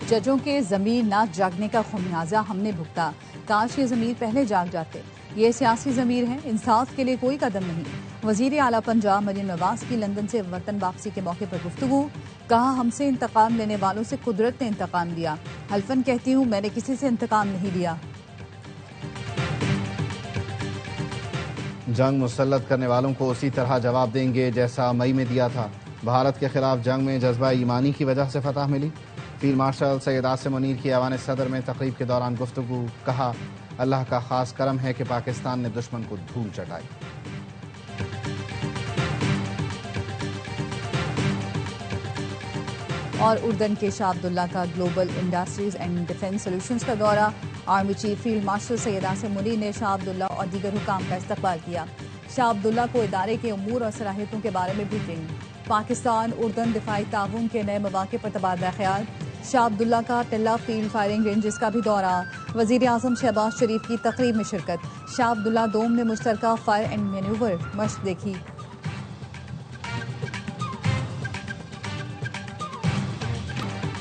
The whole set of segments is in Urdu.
ججوں کے ضمیر نہ جاگنے کا خمیازہ ہم نے بھگتا، کاش یہ ضمیر پہلے جاگ جاتے۔ یہ سیاسی ضمیر ہے، انصاف کے لیے کوئی قدم نہیں۔ وزیر اعلیٰ پنجاب مریم نواز کی لندن سے وطن واپسی کے موقع پر گفتگو، کہا ہم سے انتقام لینے والوں سے قدرت نے انتقام لیا، حلفاً کہتی ہوں میں نے کسی سے انتقام نہیں لیا۔ جنگ مسلط کرنے والوں کو اسی طرح جواب دیں گے جیسا مئی میں دیا تھا۔ بھارت کے خلاف جنگ میں جذبہ ایمانی کی وجہ سے فتح ملی۔ فیلڈ مارشل سید عاصم منیر کی ایوان صدر میں تقریب کے دوران گفتگو، کہا اللہ کا خاص کرم ہے کہ پاکستان نے دشمن کو دھول چٹائی۔ اور اردن کے شاہ عبداللہ کا global industries and defence solutions کا دورہ، army chief field marshal Syed Asim Munir نے شاہ عبداللہ اور دیگر حکام کا استقبال کیا۔ شاہ عبداللہ کو ادارے کے امور اور صلاحیتوں کے بارے میں بریفنگ، پاکستان اردن دفاعی تعاون کے نئے مواقع پر تبادلہ خیال، شاہ عبداللہ کا ٹلہ فیلڈ فائرنگ رینجز کا بھی دورہ، وزیر اعظم شہباز شریف کی تقریب میں شرکت، شاہ عبداللہ دوم نے مشترکہ فائر اینڈ مینیور مشق دیکھی۔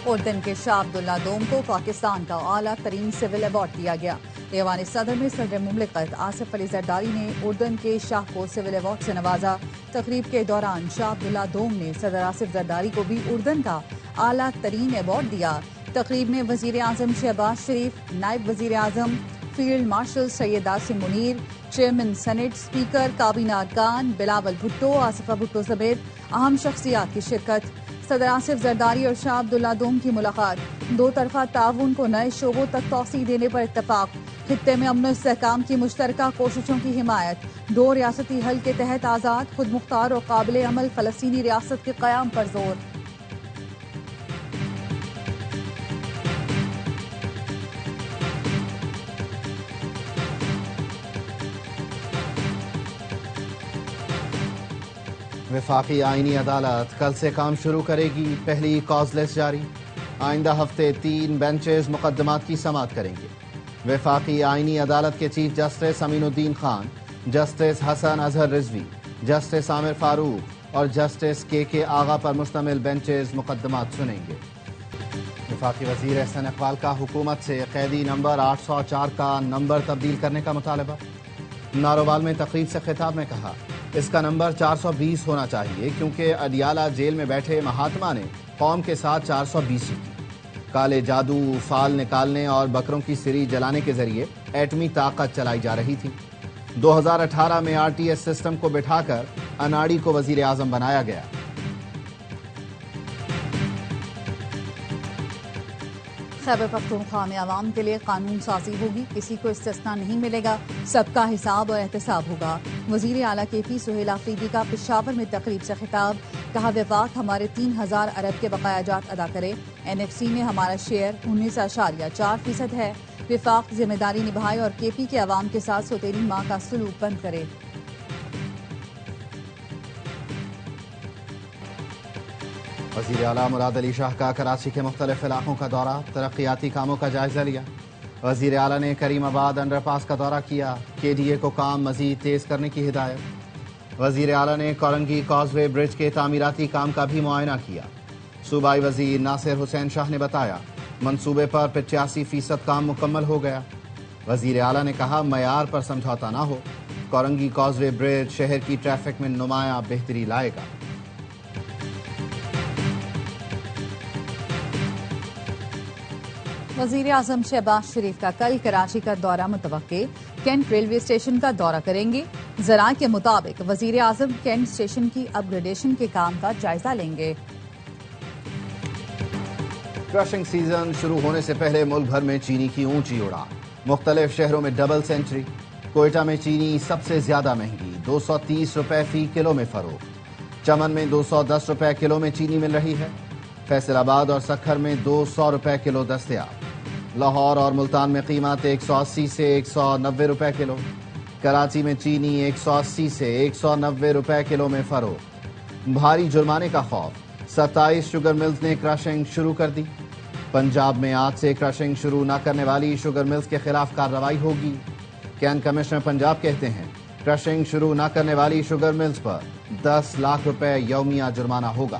اردن کے شاہ عبداللہ دوم کو پاکستان کا اعلیٰ ترین سول ایوارڈ دیا گیا۔ ایوان صدر میں صدر مملکت آصف علی زرداری نے اردن کے شاہ کو سول ایوارڈ سے نوازا۔ تقریب کے دوران شاہ عبداللہ دوم نے صدر آصف زرداری کو بھی اردن کا اعلیٰ ترین ایوارڈ دیا۔ تقریب میں وزیر اعظم شہباز شریف، نائب وزیر اعظم، field marshal Syed Asim Munir, chairman senate, speaker کابینہ ارکان بلاول بھٹو، آصفہ بھٹو سمیت اہم شخصیات کی شرکت۔ صدر آصف زرداری اور شاہ عبداللہ دوم کی ملاقات، دو طرفہ تعاون کو نئے شعبوں تک توسیع دینے پر اتفاق، خطے میں امن و استحکام کی مشترکہ کوششوں کی حمایت، دو ریاستی حل کے تحت آزاد، خود مختار اور قابل عمل فلسطینی ریاست کے قیام پر زور۔ وفاقی آئینی عدالت کل سے کام شروع کرے گی، پہلی کاز لسٹ جاری۔ آئندہ ہفتے 3 بینچز مقدمات کی سماعت کریں گے۔ وفاقی آئینی عدالت کے چیف جسٹس امین الدین خان، جسٹس حسن اظہر رضوی، جسٹس عامر فاروق اور جسٹس کے آغا پر مشتمل بینچز مقدمات سنیں گے۔ وفاقی وزیر احسن اقبال کا حکومت سے قیدی نمبر 804 کا نمبر تبدیل کرنے کا مطالبہ۔ نارووال میں تقریب سے خطاب میں کہا اس کا نمبر 420 ہونا چاہیے کیونکہ اڈیالہ جیل میں بیٹھے مہاتما نے قوم کے ساتھ 420 کی۔ کالے جادو، فال نکالنے اور بکروں کی سری جلانے کے ذریعے ایٹمی طاقت چلائی جا رہی تھی۔ 2018 میں RTS سسٹم کو بٹھا کر اناڑی کو وزیر اعظم بنایا گیا۔ خیبر پختونخوا میں عوام کے لیے قانون سازی ہوگی، کسی کو استثناء نہیں ملے گا، سب کا حساب اور احتساب ہوگا۔ وزیر اعلیٰ KP سہیل آفریدی کا پشاور میں تقریب سے خطاب، کہا وفاق ہمارے 3000 ارب کے بقایا جات ادا کرے، NFC میں ہمارا شیئر 19.4% ہے، وفاق ذمہ داری نبھائے اور KP کے عوام کے ساتھ سوتیلی ماں کا سلوک بند کرے۔ وزیر اعلیٰ مراد علی شاہ کا کراچی کے مختلف علاقوں کا دورہ، ترقیاتی کاموں کا جائزہ لیا۔ وزیر اعلیٰ نے کریم آباد انڈر پاس کا دورہ کیا، KDA کو کام مزید تیز کرنے کی ہدایت۔ وزیر اعلیٰ نے کورنگی کاز وے برج کے تعمیراتی کام کا بھی معائنہ کیا۔ صوبائی وزیر ناصر حسین شاہ نے بتایا منصوبے پر 85% کام مکمل ہو گیا۔ وزیر اعلیٰ نے کہا معیار پر سمجھوتا نہ ہو، کورنگی کاز وے برج شہر کی ٹریفک میں نمایاں بہتری لائے گا۔ وزیر اعظم شہباز شریف کا کل کراچی کا دورہ متوقع، کینٹ ریلوے اسٹیشن کا دورہ کریں گے۔ ذرائع کے مطابق وزیر اعظم کینٹ اسٹیشن کی اپ گریڈیشن کے کام کا جائزہ لیں گے۔ کرشنگ سیزن شروع ہونے سے پہلے ملک بھر میں چینی کی اونچی اڑان، مختلف شہروں میں ڈبل سینچری۔ کوئٹہ میں چینی سب سے زیادہ مہنگی، 230 روپے فی کلو میں فروخت۔ چمن میں 210 روپے کلو میں چینی مل رہی ہے۔ فیصل آباد اور سکھر میں 200 روپے کلو دستیاب۔ لاہور اور ملتان میں قیمت 180 سے 190 روپے کلو۔ کراچی میں چینی 180 سے 190 روپے کلو میں فروخت۔ بھاری جرمانے کا خوف، 27 شوگر ملز نے کرشنگ شروع کر دی۔ پنجاب میں آج سے کرشنگ شروع نہ کرنے والی شوگر ملز کے خلاف کارروائی ہوگی۔ کین کمشنر پنجاب کہتے ہیں کرشنگ شروع نہ کرنے والی شوگر ملز پر 10 لاکھ روپے یومیہ جرمانہ ہوگا۔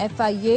FIA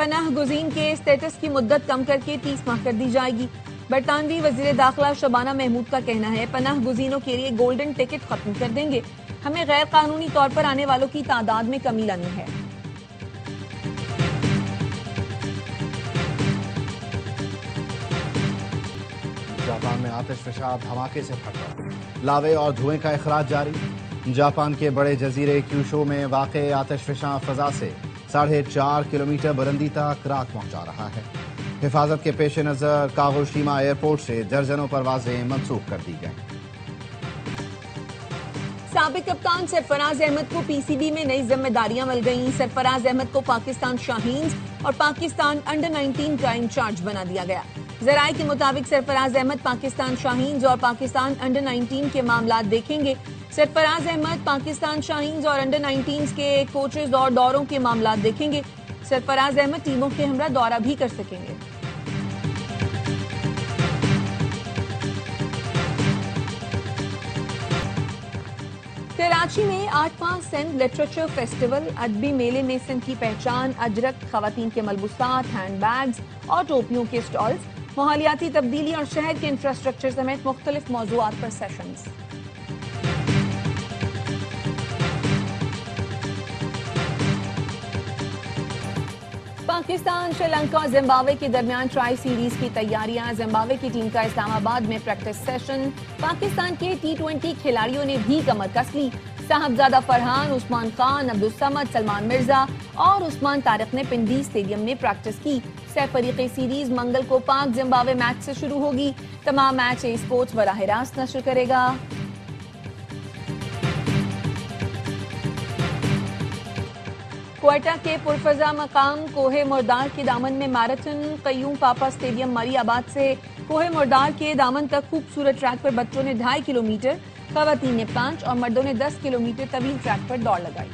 پناہ گزین کے اسٹیٹس کی مدت کم کر کے 30 ماہ کر دی جائے گی۔ برطانوی وزیر داخلہ شبانہ محمود کا کہنا ہے پناہ گزینوں کے لیے گولڈن ٹکٹ ختم کر دیں گے، ہمیں غیر قانونی طور پر آنے والوں کی تعداد میں کمی لانی ہے۔ جاپان میں آتش فشاں دھماکے سے پھٹا، لاوے اور دھوئیں کا اخراج جاری۔ جاپان کے بڑے جزیرے کیوشو میں واقع آتش فشاں فضا سے 4.5 کلومیٹر بلندی تک راکھ پہنچا رہا ہے۔ حفاظت کے پیش نظر کاغوشیما ایئرپورٹ سے درجنوں پروازیں منسوخ کر دی گئیں۔ سابق کپتان سرفراز احمد کو پی سی بی میں نئی ذمہ داریاں مل گئیں۔ سرفراز احمد کو پاکستان شاہینز اور پاکستان انڈر 19 کا انچارج بنا دیا گیا۔ ذرائع کے مطابق سرفراز احمد پاکستان شاہینز اور پاکستان انڈر 19 کے معاملات دیکھیں گے۔ سرفراز احمد پاکستان شاہینز اور انڈر 19 کے کوچز اور دوروں کے معاملات دیکھیں گے۔ سرفراز احمد ٹیموں کے ہمراہ دورہ بھی کر سکیں گے۔ کراچی میں 8واں سندھ لٹریچر فیسٹیول ادبی میلے میں سندھ کی پہچان اجرک، خواتین کے ملبوسات، ہینڈ بیگز اور ٹوپیوں کے سٹالز، ماحولیاتی تبدیلی اور شہر کے انفراسٹرکچر سمیت مختلف موضوعات پر سیشنز۔ پاکستان شری لنکا زمبابوے کے درمیان ٹرائی سیریز کی تیاریاں، زمبابوے کی ٹیم کا اسلام آباد میں پریکٹس سیشن۔ پاکستان کے T20 کھلاڑیوں نے بھی کمر کس لی۔ صاحبزادہ فرحان، عثمان خان، عبدالصمد، سلمان مرزا اور عثمان طارق نے پنڈی اسٹیڈیم میں پریکٹس کی۔ سہ فریقی سیریز منگل کو پاک زمبابوے میچ سے شروع ہوگی۔ تمام میچ اے اسپورٹس براہ راست نشر کرے گا۔ کوئٹہ کے پرفضا مقام کوہ مردار کے دامن میں میراتھن۔ قیوم پاپا اسٹیڈیم مری آباد سے کوہ مردار کے دامن تک خوبصورت ٹریک پر بچوں نے 2.5 کلومیٹر، خواتین نے 5 اور مردوں نے 10 کلومیٹر طویل ٹریک پر دوڑ لگائی۔